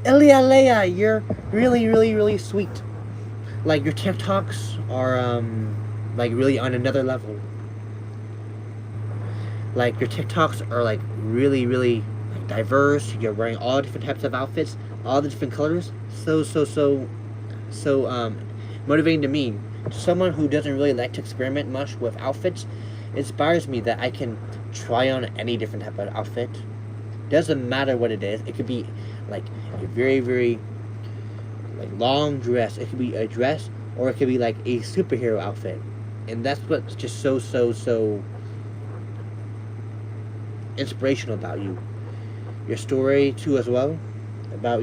LEYA, you're really, really, really sweet. Like your TikToks are like really on another level. Like your TikToks are like really, really like diverse. You're wearing all different types of outfits, all the different colors. So motivating to me. Someone who doesn't really like to experiment much with outfits inspires me that I can try on any different type of outfit. Doesn't matter what it is. It could be like a very, very like long dress. It could be a dress, or it could be like a superhero outfit, and that's what's just so inspirational about you. Your story too, as well, about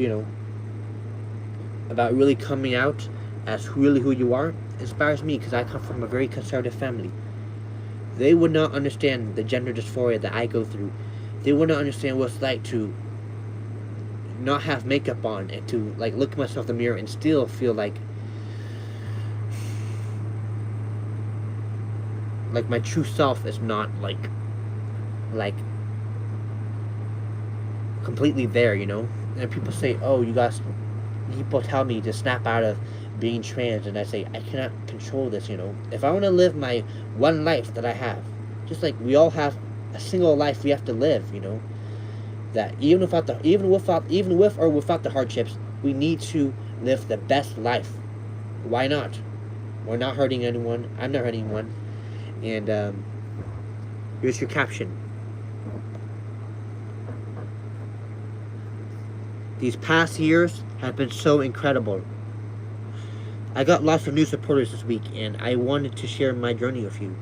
about really coming out as really who you are, inspires me because I come from a very conservative family. They would not understand the gender dysphoria that I go through. They would not understand what it's like to not have makeup on and to like look at myself in the mirror and still feel like my true self is not like completely there, And people say, "Oh, you guys." People tell me to snap out of being trans, and I say I cannot control this. If I want to live my one life that I have, just like we all have a single life we have to live. That even with or without the hardships, we need to live the best life. Why not? We're not hurting anyone. I'm not hurting anyone. And here's your caption. These past years have been so incredible. I got lots of new supporters this week, and I wanted to share my journey with you.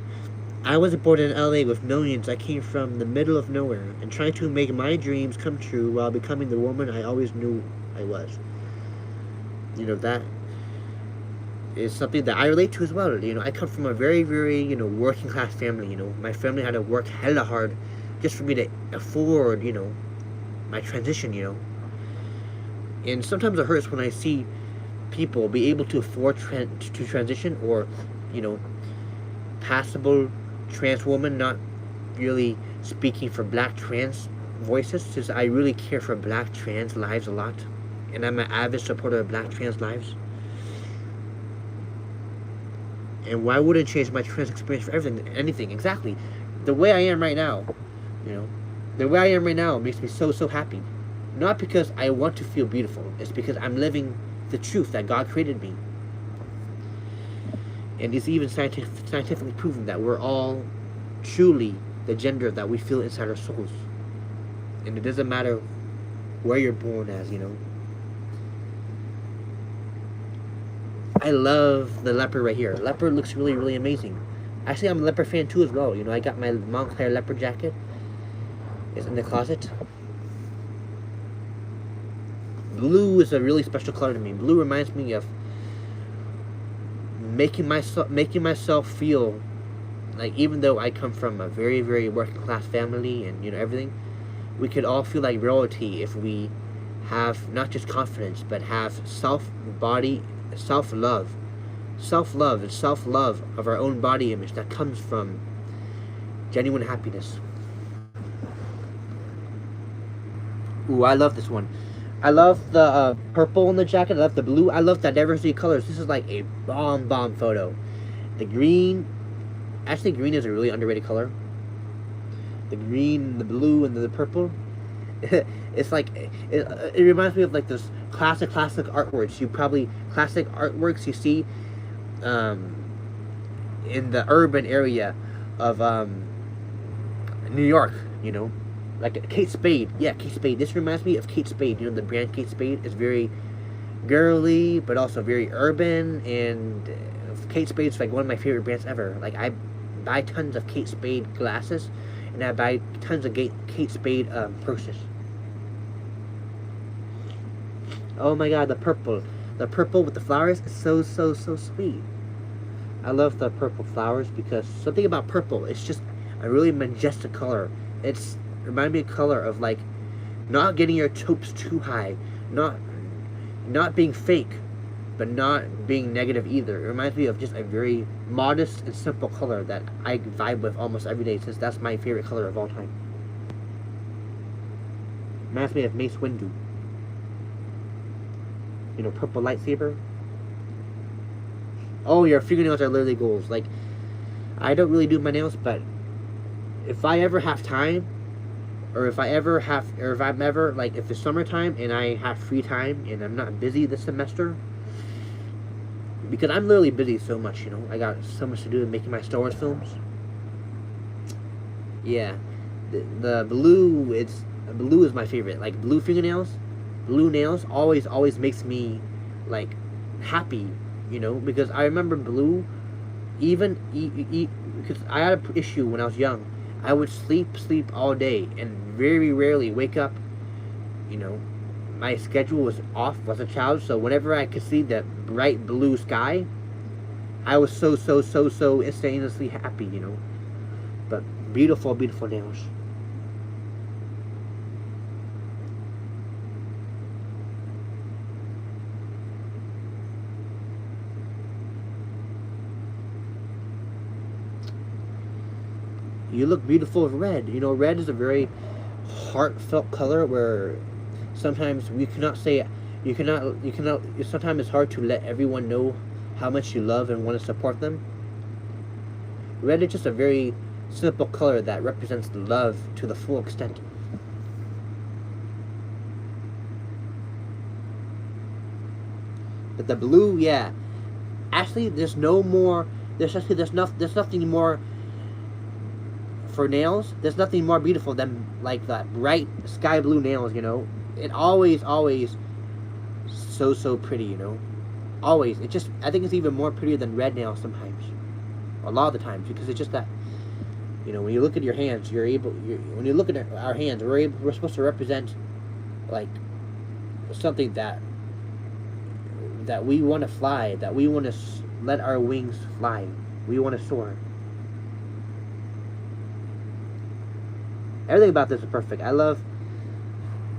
I was born in LA with millions. I came from the middle of nowhere and trying to make my dreams come true while becoming the woman I always knew I was. That is something that I relate to as well. I come from a very, very, working class family. My family had to work hella hard just for me to afford, my transition, And sometimes it hurts when I see people be able to afford to transition, or, passable trans woman, not really speaking for black trans voices, since I really care for black trans lives a lot, and I'm an avid supporter of black trans lives. And why wouldn't change my trans experience for anything? Exactly. The way I am right now, the way I am right now makes me so happy. Not because I want to feel beautiful. It's because I'm living the truth that God created me. And it's even scientifically proven that we're all truly the gender that we feel inside our souls. And it doesn't matter where you're born as, I love the leopard right here. Leopard looks really, really amazing. Actually, I'm a leopard fan too as well. I got my Montclair leopard jacket. It's in the closet. Blue is a really special color to me. Blue reminds me of making myself feel like, even though I come from a very, very working class family and everything, we could all feel like royalty if we have not just confidence but have self-love and self-love of our own body image that comes from genuine happiness. Ooh, I love this one. I love the purple in the jacket. I love the blue. I love that diversity of colors. This is like a bomb photo. The green, actually green is a really underrated color. The green, the blue, and the purple. It's like, it reminds me of like this classic artworks. Classic artworks you see in the urban area of New York, like Kate Spade. Yeah, Kate Spade. This reminds me of Kate Spade. The brand Kate Spade is very girly, but also very urban. And Kate Spade's like one of my favorite brands ever. Like, I buy tons of Kate Spade glasses, and I buy tons of Kate Spade purses. Oh my god, the purple with the flowers is so sweet. I love the purple flowers because something about purple, it's just a really majestic color. It's remind me of color of like not getting your hopes too high, not being fake, but not being negative either. It reminds me of just a very modest and simple color that I vibe with almost every day, since that's my favorite color of all time. Reminds me of Mace Windu. purple lightsaber. Oh, your fingernails are literally goals. Like, I don't really do my nails, but if I ever have time, or if I'm ever, like, if it's summertime and I have free time and I'm not busy this semester, because I'm literally busy so much, I got so much to do in making my Star Wars films. Yeah, the blue is my favorite. Like, blue fingernails, blue nails always makes me, like, happy, because I remember blue, even because I had an issue when I was young. I would sleep all day and very rarely wake up. My schedule was off as a child, so whenever I could see that bright blue sky, I was so instantaneously happy, But beautiful nails. You look beautiful with red. Red is a very heartfelt color where sometimes we cannot say, you cannot, sometimes it's hard to let everyone know how much you love and want to support them. Red is just a very simple color that represents love to the full extent. But the blue, yeah. Actually, there's nothing more for nails. There's nothing more beautiful than, like, that bright sky blue nails, It always so pretty, Always. I think it's even more prettier than red nails sometimes. A lot of the times, because it's just that, when you look at your hands, when you look at our hands, we're supposed to represent, like, something that we want to fly, that we want to let our wings fly. We want to soar. Everything about this is perfect. I love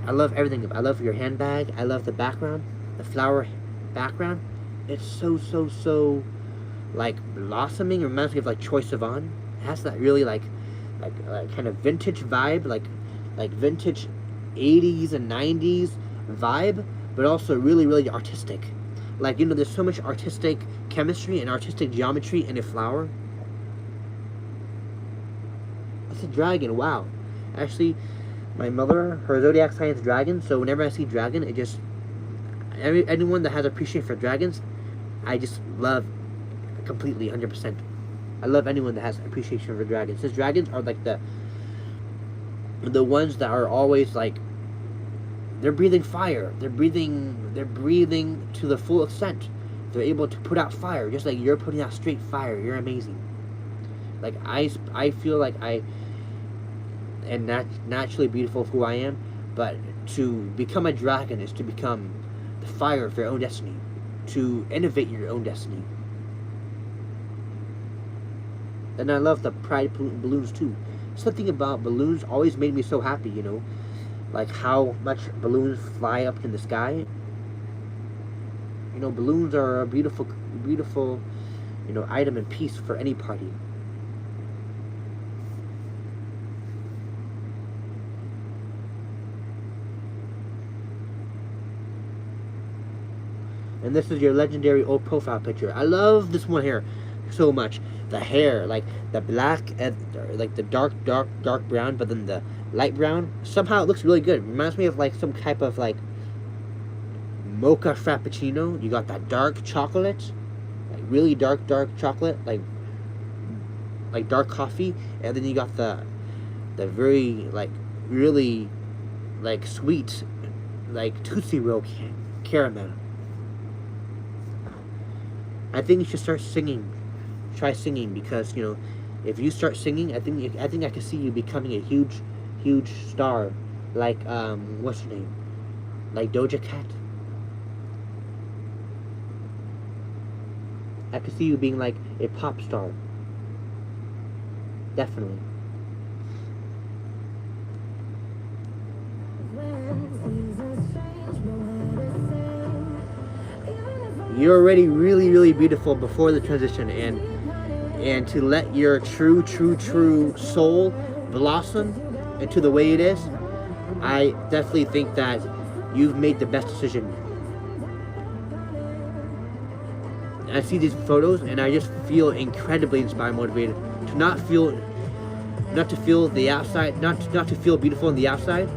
everything. I love your handbag. I love the background, the flower background. It's so like blossoming. It reminds me of, like, Troye Sivan. It has that really like kind of vintage vibe, like vintage 80s and 90s vibe, but also really artistic. Like, there's so much artistic chemistry and artistic geometry in a flower. It's a dragon. Wow. Actually, my mother, her zodiac sign is dragon, so whenever I see dragon, it just, anyone that has appreciation for dragons, I just love completely, 100%. I love anyone that has appreciation for dragons. Since dragons are like the ones that are always, like, they're breathing fire. They're breathing to the full extent. They're able to put out fire, just like you're putting out straight fire. You're amazing. Like, I feel like I am naturally beautiful of who I am, but to become a dragon is to become the fire of your own destiny, to innovate your own destiny. And I love the pride balloons too. Something about balloons always made me so happy, like how much balloons fly up in the sky. Balloons are a beautiful item and piece for any party. And this is your legendary old profile picture. I love this one here so much. The hair, like the black and like the dark brown, but then the light brown. Somehow it looks really good. It reminds me of, like, some type of, like, mocha frappuccino. You got that dark chocolate, like really dark chocolate, like dark coffee, and then you got the very, like, really, like, sweet, like, Tootsie Roll caramel. I think you should start singing. Try singing, because if you start singing, I think I can see you becoming a huge star, like what's her name, like Doja Cat. I could see you being like a pop star. Definitely. You're already really beautiful before the transition, and to let your true soul blossom into the way it is, I definitely think that you've made the best decision. I see these photos and I just feel incredibly inspired, motivated to not to feel the outside, not to feel beautiful on the outside,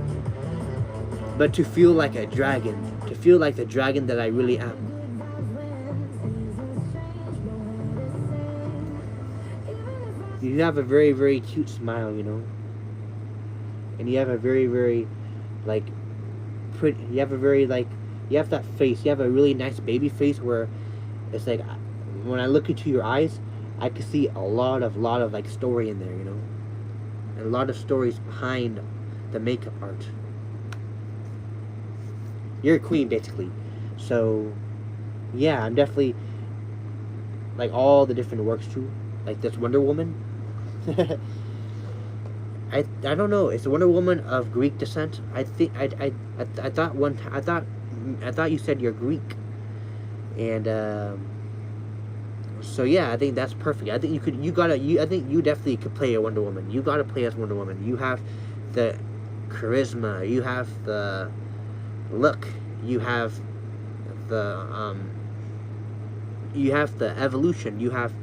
but to feel like a dragon, to feel like the dragon that I really am. You have a very, very cute smile, you know, and you have a very, very, like, pretty. You have a very, like, you have that face. You have a really nice baby face where it's like, when I look into your eyes, I can see a lot of like story in there, you know, and a lot of stories behind the makeup art. You're a queen, basically. So, yeah, I'm definitely like all the different works too, like this Wonder Woman. I don't know. It's a Wonder Woman of Greek descent. I think I thought you said you're Greek, and so yeah, I think that's perfect. I think I think you definitely could play a Wonder Woman. You gotta play as Wonder Woman. You have the charisma. You have the look. You have the evolution. You have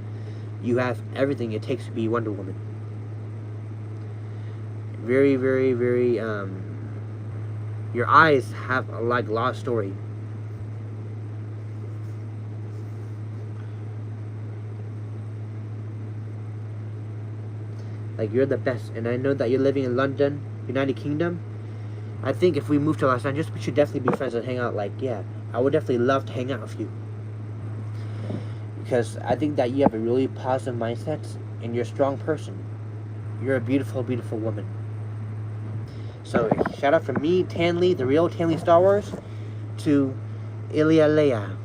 everything it takes to be Wonder Woman. Very, very, very, your eyes have a lot of story. Like, you're the best. And I know that you're living in London, United Kingdom. I think if we move to Los Angeles, we should definitely be friends and hang out. Like, yeah, I would definitely love to hang out with you. Because I think that you have a really positive mindset and you're a strong person. You're a beautiful, beautiful woman. So, shout out from me, Tanley, the real Tanley Star Wars, to ILIA LEYA.